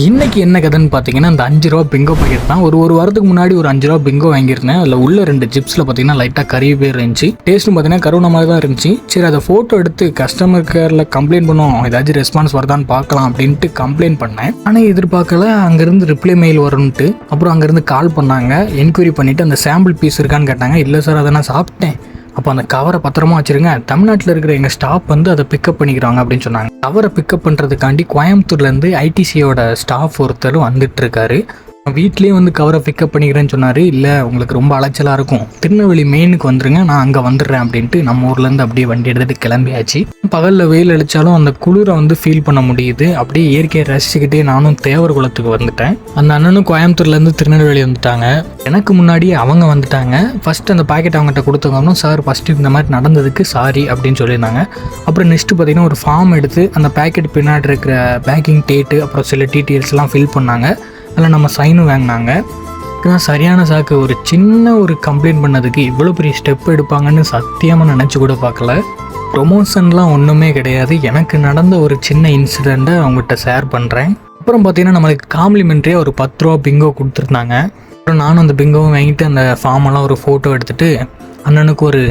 இன்னைக்கு என்ன கதைன்னு பார்த்தீங்கன்னா, இந்த 5 ரூபா பிங்கோ பாக்கெட் தான். ஒரு வாரத்துக்கு முன்னாடி ஒரு 5 ரூபா பிங்கோ வாங்கியிருந்தேன். அதில் உள்ள 2 சிப்ஸில் பார்த்தீங்கன்னா லைட்டாக கறி பேர் இருந்துச்சு. டேஸ்ட்டும் பார்த்தீங்கன்னா கருணை மாதிரி தான் இருந்துச்சு. சரி, அதை ஃபோட்டோ எடுத்து கஸ்டமர் கேரில் கம்ப்ளைண்ட் பண்ணுவோம், ஏதாச்சும் ரெஸ்பான்ஸ் வருதான்னு பார்க்கலாம் அப்படின்ட்டு கம்ப்ளைண்ட் பண்ணேன். ஆனால் எதிர்பார்க்கல அங்கேருந்து ரிப்ளை மெயில் வரும்ன்ட்டு. அப்புறம் அங்கேருந்து கால் பண்ணாங்க, என்கொயரி பண்ணிவிட்டு அந்த சாம்பிள் பீஸ் இருக்கான்னு கேட்டாங்க. இல்லை சார், அதை நான் சாப்பிட்டேன். அப்போ அந்த கவரை பத்திரமா வச்சுருங்க, தமிழ்நாட்டில் இருக்கிற எங்கள் ஸ்டாஃப் வந்து அதை பிக்கப் பண்ணிக்கிறாங்க அப்படின்னு சொன்னாங்க. கவரை பிக்கப் பண்ணுறதுக்காண்டி கோயம்புத்தூர்லேருந்து ஐடிசியோட ஸ்டாஃப் ஒருத்தர் வந்துட்டு இருக்காரு. வீட்லேயே வந்து கவரை பிக்கப் பண்ணிக்கிறேன்னு சொன்னார். இல்லை, உங்களுக்கு ரொம்ப அலைச்சலாக இருக்கும், திருநெல்வேலி மெயினுக்கு வந்துருங்க, நான் அங்கே வந்துடுறேன் அப்படின்ட்டு நம்ம ஊர்லேருந்து அப்படியே வண்டி எடுத்துகிட்டு கிளம்பியாச்சு. பகலில் வெயில் அடித்தாலும் அந்த குளிரை வந்து ஃபீல் பண்ண முடியுது. அப்படியே இயற்கையை ரசிச்சுக்கிட்டே நானும் தேவர் குளத்துக்கு வந்துட்டேன். அந்த அண்ணனும் கோயம்புத்தூர்லேருந்து திருநெல்வேலி வந்துட்டாங்க. எனக்கு முன்னாடியே அவங்க வந்துட்டாங்க. ஃபஸ்ட்டு அந்த பாக்கெட் அவங்ககிட்ட கொடுத்தவங்க, சார் ஃபஸ்ட்டு இந்த மாதிரி நடந்ததுக்கு சாரி அப்படின்னு சொல்லியிருந்தாங்க. அப்புறம் நெக்ஸ்ட்டு பார்த்தீங்கன்னா ஒரு ஃபார்ம் எடுத்து அந்த பேக்கெட் பின்னாடி இருக்கிற பேக்கிங் டேட்டு அப்புறம் சில டீட்டெயில்ஸ்லாம் ஃபில் பண்ணாங்க. அதில் நம்ம சைனும் வாங்கினாங்க. இதுதான் சரியான சாக்கு. ஒரு சின்ன ஒரு கம்ப்ளைண்ட் பண்ணதுக்கு இவ்வளோ பெரிய ஸ்டெப் எடுப்பாங்கன்னு சத்தியமாக நினச்சி கூட பார்க்கல. ப்ரொமோஷன்லாம் ஒன்றுமே கிடையாது. எனக்கு நடந்த ஒரு சின்ன இன்சிடெண்ட்டை அவங்ககிட்ட ஷேர் பண்ணுறேன். அப்புறம் பார்த்தீங்கன்னா நம்மளுக்கு காம்ப்ளிமெண்ட்ரியாக ஒரு 10 ரூபா பிங்கோ கொடுத்துருந்தாங்க. அப்புறம் நானும் அந்த பிங்கோவை வாங்கிட்டு அந்த ஃபார்மெல்லாம் ஒரு ஃபோட்டோ எடுத்துகிட்டு அண்ணனுக்கு ஒரு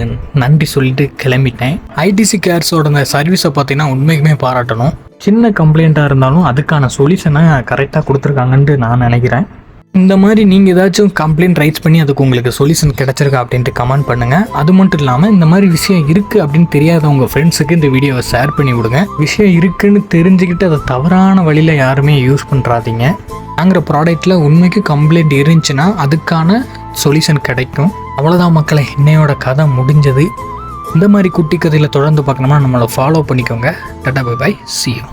நன்றி சொல்லிட்டு கிளம்பிட்டேன். ஐடிசி கேர்ஸோட அந்த சர்வீஸை பார்த்தீங்கன்னா உண்மைக்குமே பாராட்டணும். சின்ன கம்ப்ளைண்ட்டாக இருந்தாலும் அதுக்கான சொல்யூஷனை கரெக்டாக கொடுத்துருக்காங்கன்ட்டு நான் நினைக்கிறேன். இந்த மாதிரி நீங்கள் ஏதாச்சும் கம்ப்ளைண்ட் ரைஸ் பண்ணி அதுக்கு உங்களுக்கு சொல்யூஷன் கிடச்சிருக்கா அப்படின்ட்டு கமெண்ட் பண்ணுங்கள். அது மட்டும் இல்லாமல் இந்த மாதிரி விஷயம் இருக்குது அப்படின்னு தெரியாத உங்கள் ஃப்ரெண்ட்ஸுக்கு இந்த வீடியோவை ஷேர் பண்ணி விடுங்க. விஷயம் இருக்குதுன்னு தெரிஞ்சுக்கிட்டு அதை தவறான வழியில் யாருமே யூஸ் பண்ணுறாதீங்க. வாங்குகிற ப்ராடக்ட்டில் உண்மைக்கு கம்ப்ளைண்ட் இருந்துச்சுன்னா அதுக்கான சொல்யூஷன் கிடைக்கும். அவ்வளோதான் மக்களே, இன்னையோட கதை முடிஞ்சது. இந்த மாதிரி குட்டி கதையில் தொடர்ந்து பார்க்கணும்னா நம்மளை ஃபாலோ பண்ணிக்கோங்க. Tata bye bye, see you.